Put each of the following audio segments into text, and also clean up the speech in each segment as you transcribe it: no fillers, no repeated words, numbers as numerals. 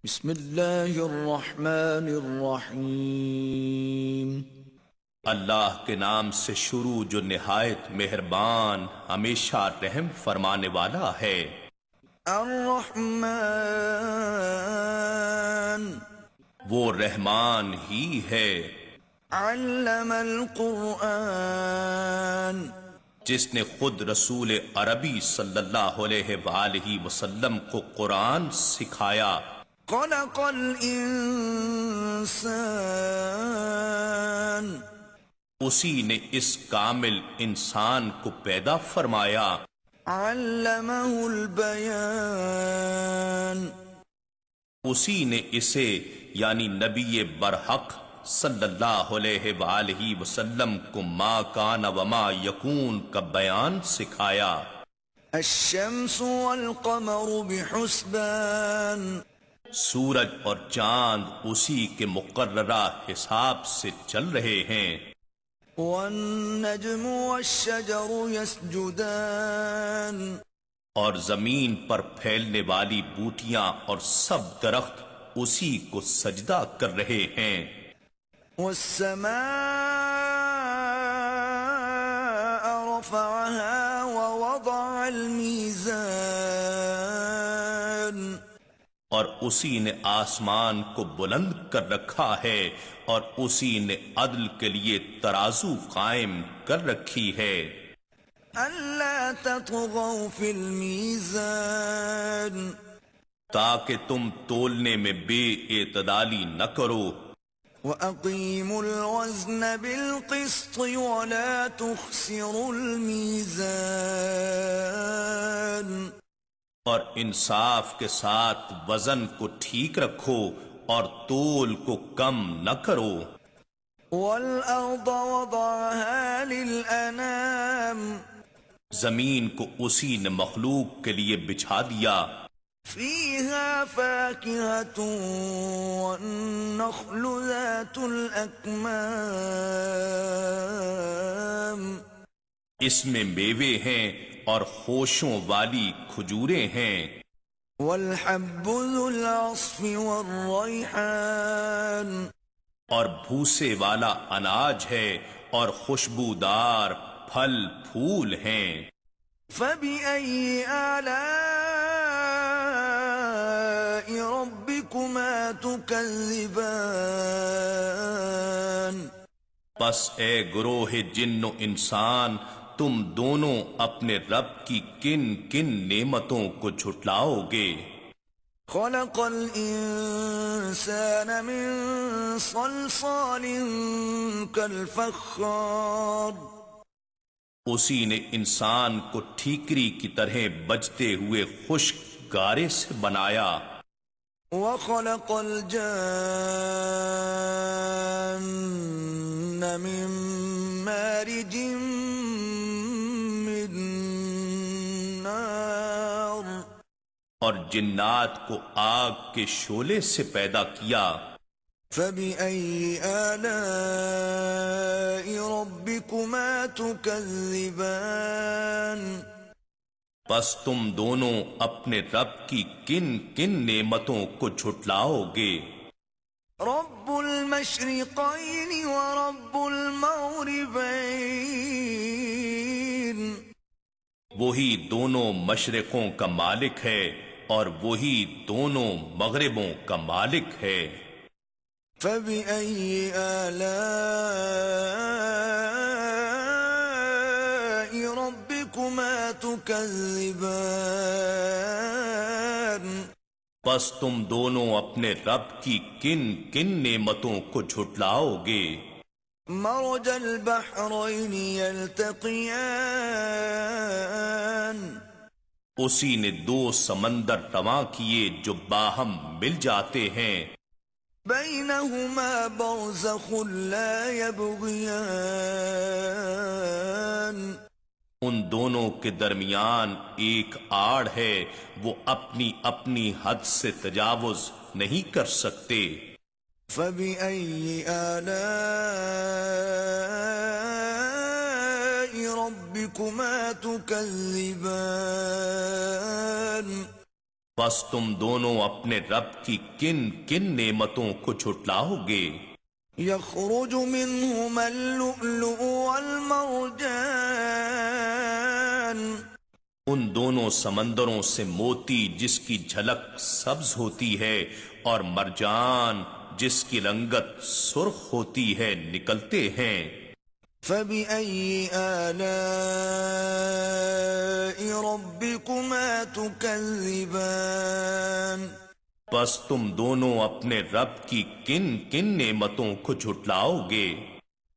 بسم اللہ الرحمن الرحیم۔ اللہ کے نام سے شروع جو نہایت مہربان ہمیشہ رحم فرمانے والا ہے۔ الرحمن وہ رحمان ہی ہے علم القرآن جس نے خود رسول عربی صلی اللہ علیہ وآلہ وسلم کو قرآن سکھایا۔ خلق الانسان اسی نے اس کامل انسان کو پیدا فرمایا۔ علمہ البیان اسی نے اسے یعنی نبی برحق صلی اللہ علیہ وآلہ وسلم کو ما کان وما یکون کا بیان سکھایا۔ الشمس والقمر بحسبان سورج اور چاند اسی کے مقررہ حساب سے چل رہے ہیں۔ والنجم والشجر يسجدان اور زمین پر پھیلنے والی بوٹیاں اور سب درخت اسی کو سجدہ کر رہے ہیں۔ والسماء رفعها ووضع الميزان اور اسی نے آسمان کو بلند کر رکھا ہے اور اسی نے عدل کے لیے ترازو قائم کر رکھی ہے۔ ألا تطغوا في الميزان تاکہ تم تولنے میں بے اعتدالی نہ کرو۔ وأقيموا الوزن بالقسط ولا تخسروا الميزان اور انصاف کے ساتھ وزن کو ٹھیک رکھو اور تول کو کم نہ کرو۔ والأرض وضعها للأنام زمین کو اسی نے مخلوق کے لیے بچھا دیا۔ فيها فاكهة والنخل ذات الأكمام اس میں میوے ہیں اور خوشوں والی کھجوریں ہیں۔ والحب ذو العصف والريحان اور بھوسے والا اناج ہے اور خوشبودار پھل پھول ہیں۔ فبأي آلاء ربكما تكذبان پس اے گروہ جن و انسان تم دونوں اپنے رب کی کن کن نعمتوں کو جھٹلاؤ گے۔ خلق الإنسان من صلصال كالفخار اسی نے انسان کو ٹھیکری کی طرح بجتے ہوئے خشک گارے سے بنایا۔ وخلق الجان من مارج من نار اور جنات کو آگ کے شعلے سے پیدا کیا۔ فبأي آلاء ربكما تكذبان بس تم دونوں اپنے رب کی کن کن نعمتوں کو جھٹلاؤ گے۔ رب المشرقين ورب المغربين وہی دونوں مشرقوں کا مالک ہے اور وہی دونوں مغربوں کا مالک ہے۔ فبأي آلاء ربكما تكذبان بس تم دونوں اپنے رب کی کن کن نعمتوں کو جھٹلاؤ گے۔ مرج البحرين يلتقيان اسی نے دو سمندر رواں کیے جو باہم مل جاتے ہیں۔ بينهما برزخ لا يبغيان ان دونوں کے درمیان ایک آڑ ہے، وہ اپنی اپنی حد سے تجاوز نہیں کر سکتے۔ فبأي آلاء ربكما تكذبان بس تم دونوں اپنے رب کی کن کن نعمتوں کو جھٹلاؤ گے؟ يخرج منهما اللؤلؤ والمرجان ان دونوں سمندروں سے موتی جس کی جھلک سبز ہوتی ہے اور مرجان جس کی رنگت سرخ ہوتی ہے نکلتے ہیں۔ فبأي آلاء ربكما تكذبان بس تم دونوں اپنے رب کی کن کن نعمتوں کو جھٹلاؤ گے؟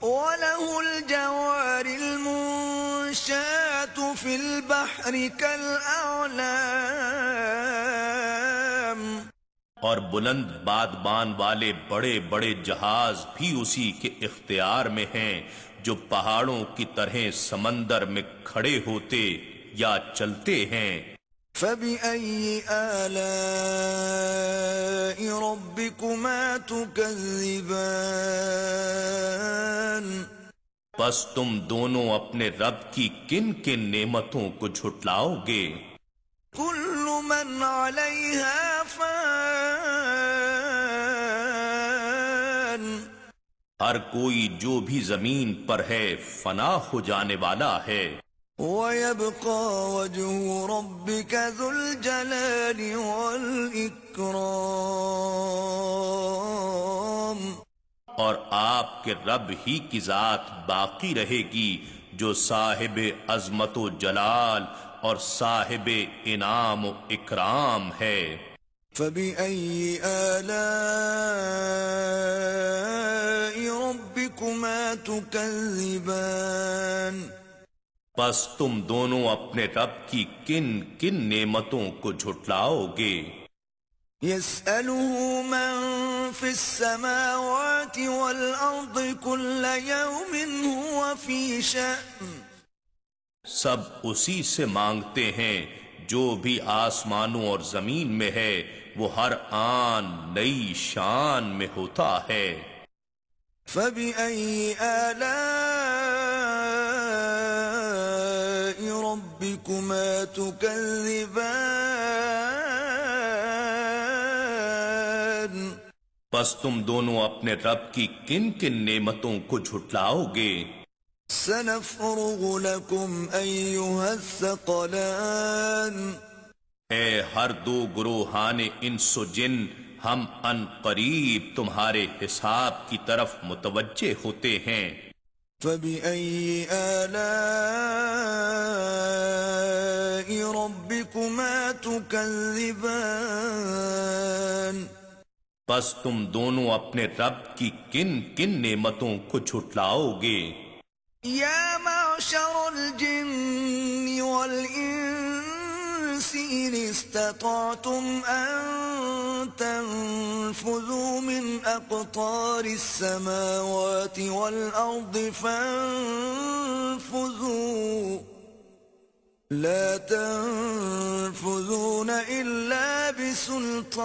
وله الجوار المنشآت في البحر كالأعلام اور بلند بادبان والے بڑے بڑے جہاز بھی اسی کے اختیار میں ہیں جو پہاڑوں کی طرح سمندر میں کھڑے ہوتے یا چلتے ہیں۔ فبأي آلاء ربكما تكذبان بس تم دونوں اپنے رب کی کن کن نعمتوں کو جھٹلاؤ گے؟ كل من عليها فان ہر کوئی جو بھی زمین پر ہے فنا ہو جانے والا ہے، ويبقى وجه ربك ذو الجلال والإكرام اور آپ کے رب ہی کی ذات باقی رہے گی جو صاحب عظمت و جلال اور صاحب انعام و اکرام ہے۔ فبأي آلاء ربكما تكذبان بس تم دونوں اپنے رب کی کن کن نعمتوں کو جھٹلاؤ گے؟ يسأله من في السماوات والأرض كل يوم هو في شأن سب اسی سے مانگتے ہیں جو بھی آسمانوں اور زمین میں ہے وہ ہر آن نئی شان میں ہوتا ہے۔ فبأي آلاء ربكما تكذبان بس تم دونوں اپنے رب کی کن کن نعمتوں کو جھٹلاؤ گے؟ سنفرغ لكم أيها الثقلان اے ہر دو گروہان انس و جن، ہم ان قریب تمہارے حساب کی طرف متوجہ ہوتے ہیں۔ فبأي آلاء ربكما تكذبان بس تم دونوں اپنے رب کی کن کن نعمتوں کو جھٹلاؤ گے؟ يا معشر الجن والإنس إن استطعتم أن تنفذوا من أقطار السماوات والأرض فانفذوا لا تنفذون إلا بسلطان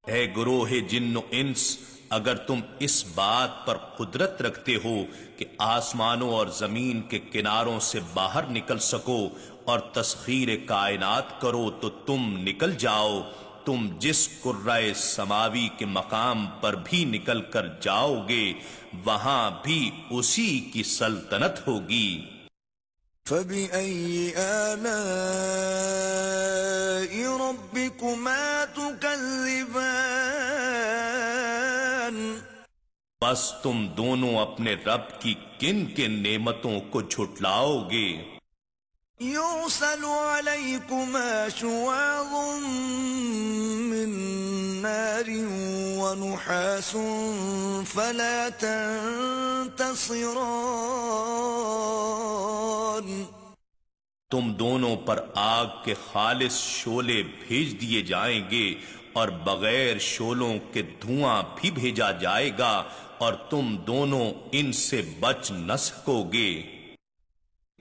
اے گروہ جن و انس، اگر تم اس بات پر قدرت رکھتے ہو کہ آسمانوں اور زمین کے کناروں سے باہر نکل سکو اور تسخیر کائنات کرو تو تم نکل جاؤ، تم جس قرۂ سماوی کے مقام پر بھی نکل کر جاؤ گے وہاں بھی اسی کی سلطنت ہوگی۔ فبأي آلاء ربكما تكذبان بس تم دونوں اپنے رب کی کن کن نعمتوں کو جھٹلاؤ گے؟ يرسل عليكما شواظ من نار ونحاس فلا تنتصران تم دونوں پر آگ کے خالص شعلے بھیج دیے جائیں گے اور بغیر شعلوں کے دھواں بھی بھیجا جائے گا اور تم دونوں ان سے بچ نہ سکو گے۔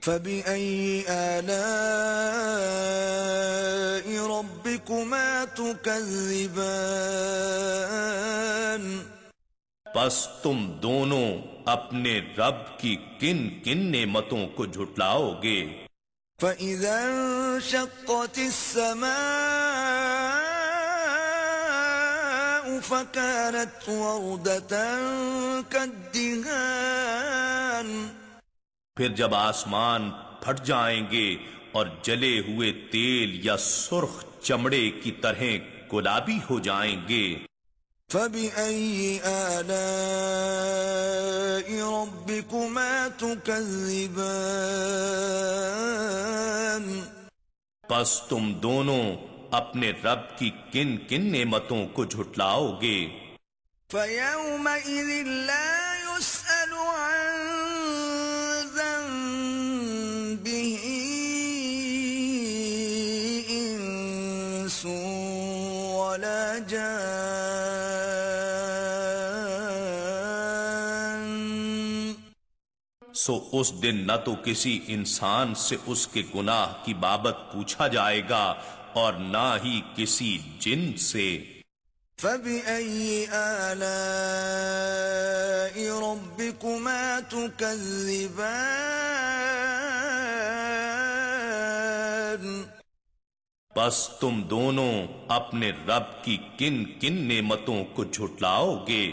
فبأي آلاء ربكما تكذبان پس تم دونوں اپنے رب کی کن کن نعمتوں کو جھٹلاؤ گے؟ فإذا انشقت السماء فكانت وردة كالدهان پھر جب آسمان پھٹ جائیں گے اور جلے ہوئے تیل یا سرخ چمڑے کی طرح گلابی ہو جائیں گے. فبأي آلاء ربكما تكذبان پس تم دونوں اپنے رب کی کن کن نعمتوں کو جھٹلاؤ گے. فيومئذ لا يسأل عن ذنبه إنس ولا جان. سو اس دن نہ تو کسی انسان سے اس کے گناہ کی بابت پوچھا جائے گا اور نہ ہی کسی جن سے. فبأي آلاء ربكما تكذبان بس تم دونوں اپنے رب کی کن کن نعمتوں کو جھٹلاؤ گے.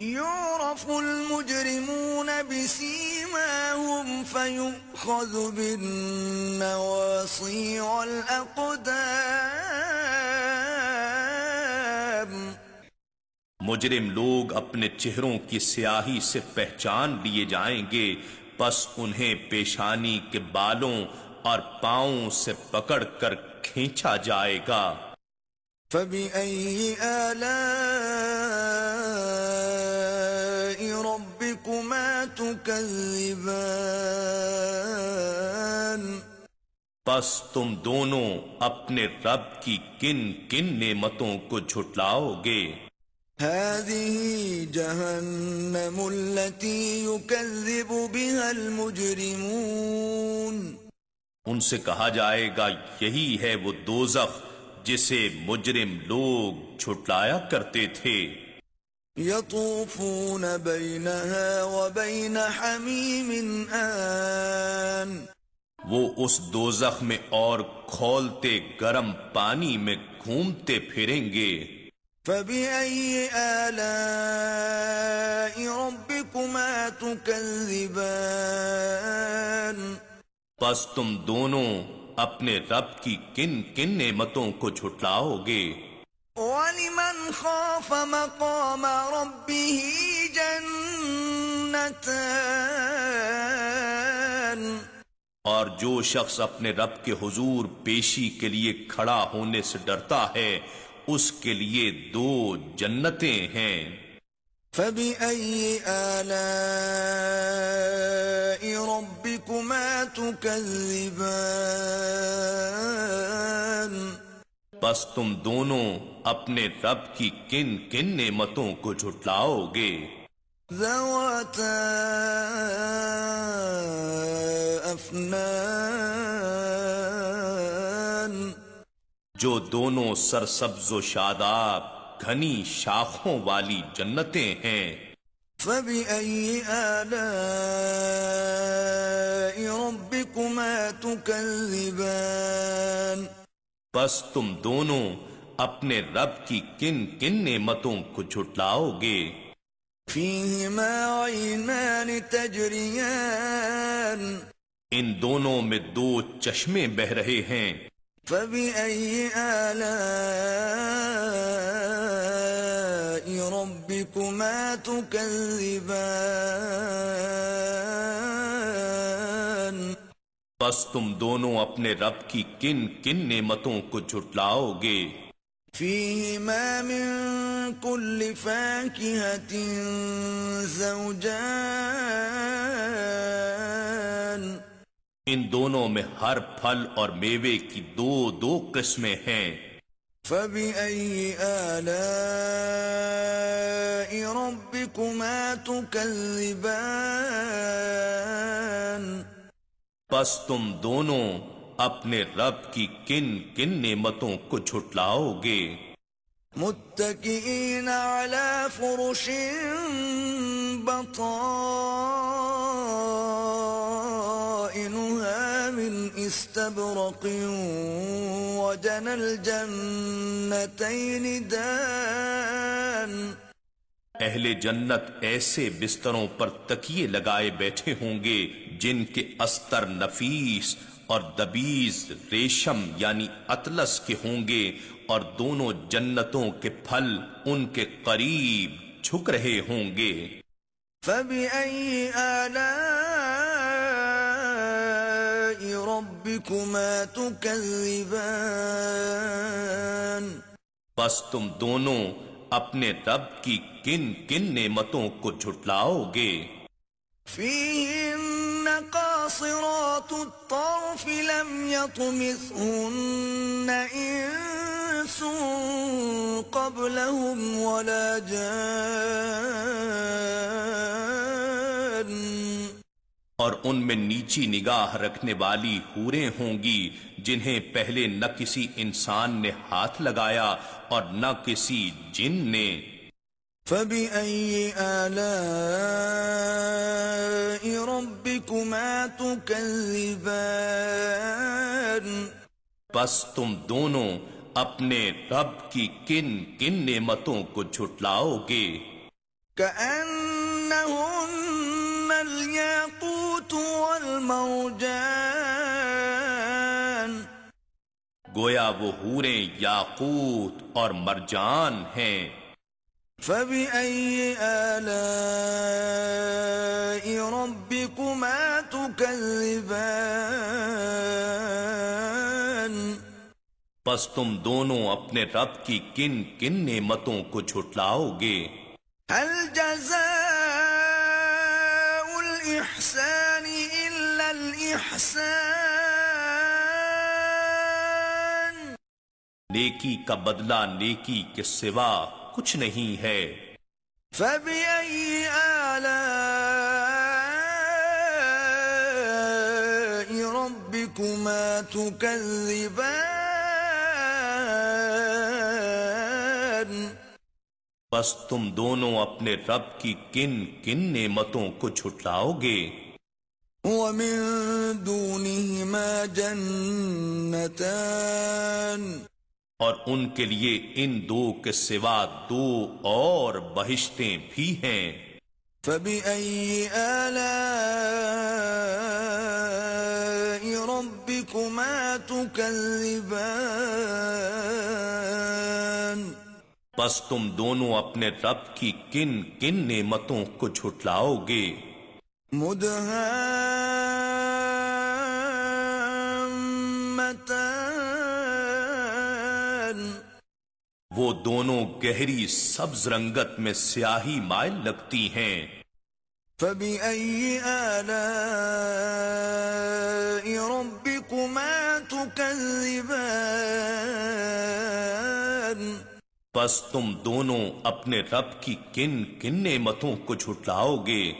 يعرف المجرمون بسيماهم فيؤخذ بالنواصي والأقدام. مجرم لوگ اپنے چہروں کی سیاہی سے پہچان لیے جائیں گے، پس انہیں پیشانی کے بالوں اور پاؤں سے پکڑ کر کھینچا جائے گا. فبأي آلاء ربكما تكذبان پس تم دونوں اپنے رب کی کن کن نعمتوں کو جھٹلاؤ گے. هذه جهنم التي يكذب بها المجرمون. ان سے کہا جائے گا یہی ہے وہ دوزخ جسے مجرم لوگ جھٹلایا کرتے تھے. يطوفون بينها وبين حميم آن وہ اس دوزخ میں اور کھولتے گرم پانی میں گھومتے پھریں گے. فبأي آلاء ربكما تكذبان پس تم دونوں اپنے رب کی کن کن نعمتوں کو جھٹلاؤ گے. ولمن خاف مقام ربه جنتان اور جو شخص اپنے رب کے حضور پیشی کے لیے کھڑا ہونے سے ڈرتا ہے اس کے لیے 2 جنتیں ہیں. فبأي آلاء ربكما تكذبان بس تم دونوں اپنے رب کی کن کن نعمتوں کو جھٹلاؤ گے. ذواتا افنان جو دونوں سرسبز و شاداب گھنی شاخوں والی جنتیں ہیں. فبأي آلاء ربكما تكذبان بس تم دونوں اپنے رب کی کن کن نعمتوں کو جھٹلاؤ گے. فيهما عينان تجريان ان دونوں میں 2 چشمے بہ رہے ہیں. فبأي آلاء ربكما تكذبان بس تم دونوں اپنے رب کی کن کن نعمتوں کو جھٹلاؤ گے. فيهما من كل فاكهة زوجان ان دونوں میں ہر پھل اور میوے کی 2 قسمیں ہیں. فبأي آلاء ربكما تكذبان پس تم دونوں اپنے رب کی کن کن نعمتوں کو جھٹلاؤ گے. متكئين على فرش بطائنها من استبرق وجنى الجنتين دان. اہل جنت ایسے بستروں پر تکیے لگائے بیٹھے ہوں گے جن کے استر نفیس اور دبیز ریشم یعنی اطلس کے ہوں گے، اور دونوں جنتوں کے پھل ان کے قریب جھک رہے ہوں گے۔ فَبِأَيِّ آلَاءِ رَبِّكُمَا تُكَذِّبَانِ؟ بس تم دونوں اپنے رب کی کن کن نعمتوں کو جھٹلاؤ گے؟ فِيهِنَّ قَاصِرَاتُ الطَّرْفِ لَمْ يَطْمِثْهُنَّ إِنسٌ قَبْلَهُمْ وَلَا جَانٌّ۔ اور ان میں نیچی نگاہ رکھنے والی حوریں ہوں گی جنہیں پہلے نہ کسی انسان نے ہاتھ لگایا اور نہ کسی جن نے۔ فَبِأَيِّ آلَاءِ رَبِّكُمَا تُكَذِّبَانِ؟ بس تم دونوں اپنے رب کی کن کن نعمتوں کو جھٹلاؤ گے؟ كَأَنَّهُنَّ الْيَاقُوتُ وَالْمَرْجَانُ۔ گویا وہ حوریں یاقوت اور مرجان ہیں۔ فَبِأَيِّ آلَاءِ رَبِّكُمَا تُكَذِّبَانِ؟ بس تم دونوں اپنے رب کی کن کن نعمتوں کو جھٹلاؤ گے؟ هَلْ جَزَاءُ الْإِحْسَانِ إِلَّا الْإِحْسَانُ؟ نیکی کا بدلہ نیکی کے سوا کچھ نہیں ہے۔ فَبِأَيِّ آلَاءِ رَبِّكُمَا تُكَذِّبَانِ؟ بس تم دونوں اپنے رب کی کن کن نعمتوں کو جھٹلاؤ گے؟ وَمِن دُونِهِمَا جَنَّتَانِ۔ اور ان کے لیے ان دو کے سوا دو اور بہشتیں بھی ہیں۔ فَبِأَيِّ آلَاءِ رَبِّكُمَا تُكَذِّبَانِ؟ بس تم دونوں اپنے رب کی کن کن نعمتوں کو جھٹلاؤ گے؟ مُدْهَامَّتَانِ۔ وہ دونوں گہری سبز رنگت میں سیاہی مائل لگتی ہیں۔ فَبِأَيِّ آلَاءِ رَبِّكُمَا تُكَذِّبَانِ؟ بس تم دونوں اپنے رب کی کن کن نعمتوں کو جھٹلاؤ گے؟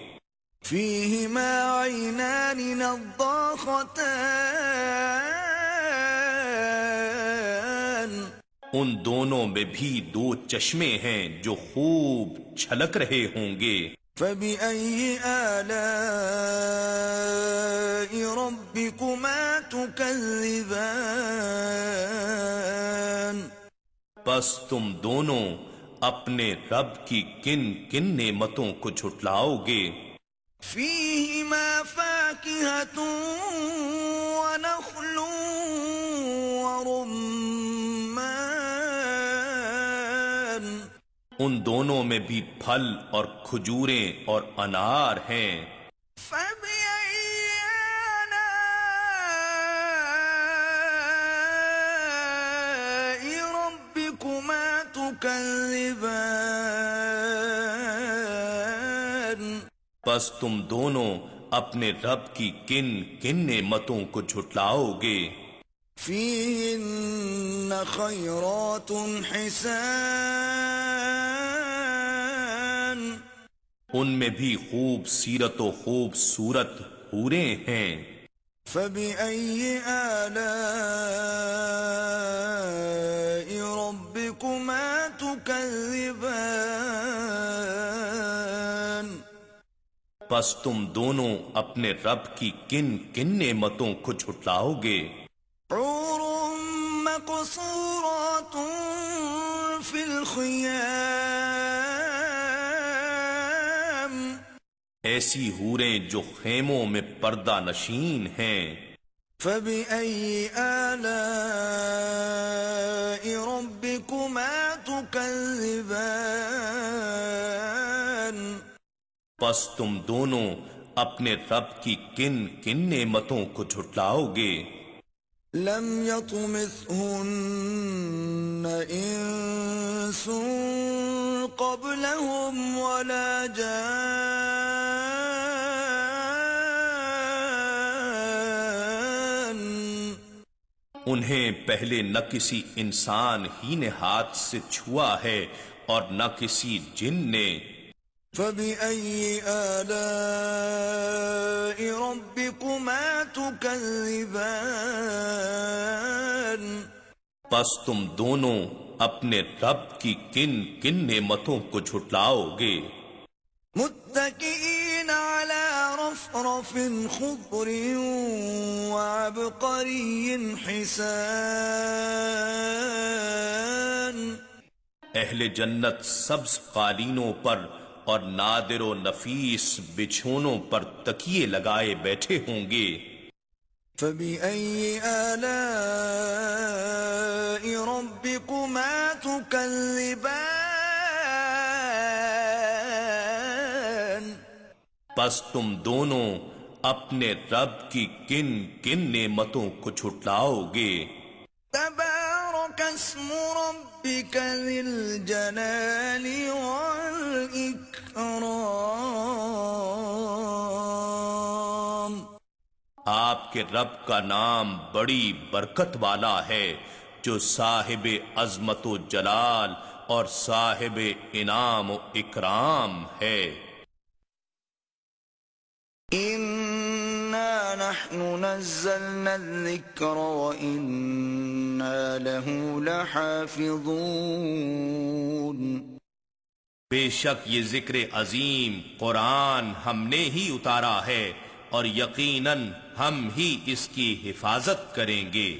فِيهِمَا عَيْنَانِ نَضَّاخَتَانِ۔ ان دونوں میں بھی دو چشمے ہیں جو خوب چھلک رہے ہوں گے۔ فَبِأَيِّ آلَاءِ رَبِّكُمَا تُكَذِّبَانِ؟ بس تم دونوں اپنے رب کی کن کن نعمتوں کو جھٹلاؤ گے؟ فِيهِمَا فَاكِهَةٌ وَنَخْلٌ وَرُمَّانٌ۔ ان دونوں میں بھی پھل اور کھجوریں اور انار ہیں۔ فَبِأَيِّ آلَاءِ رَبِّكُمَا تُكَذِّبَانِ؟ بس تم دونوں اپنے رب کی کن کن نعمتوں کو جھٹلاؤ گے؟ فِيهِنَّ خَيْرَاتٌ حِسَانٌ۔ ان میں بھی خوب سیرت و خوب صورت حوریں ہیں۔ فَبِأَيِّ آلَاءِ رَبِّكُمَا تُكَذِّبَانِ؟ پس تم دونوں اپنے رب کی کن کن نعمتوں کو جھٹلاؤ گے؟ حور مقصورات فی الخیام، ایسی حوریں جو خیموں میں پردہ نشین ہیں۔ فبأي آلاء ربكما تكذبان، پس تم دونوں اپنے رب کی کن کن نعمتوں کو جھٹلاؤ گے؟ لم يطمثهن انس قبلهم ولا جان، انہیں پہلے نہ کسی انسان ہی نے ہاتھ سے چھوا ہے اور نہ کسی جن نے۔ فبأي آلاء ربكما تكذبان، پس تم دونوں اپنے رب کی کن کن نعمتوں کو جھٹلاؤ گے؟ متكئين على رفرف خضر وعبقري حسان، اہل جنت سبز قالینوں پر اور نادر و نفیس بچھونوں پر تکیے لگائے بیٹھے ہوں گے۔ فبأي آلاء ربكما تكذبان، پس تم دونوں اپنے رب کی کن کن نعمتوں کو جھٹلاؤ گے؟ تبارك اسم ربك ذي الجلال والإكرام، آپ کے رب کا نام بڑی برکت والا ہے جو صاحب عظمت و جلال اور صاحب انعام و اکرام ہے۔ إنا نحن نزلنا الذكر وإنا له لحافظون، بے شک یہ ذکر عظیم قرآن ہم نے ہی اتارا ہے اور یقیناً ہم ہی اس کی حفاظت کریں گے۔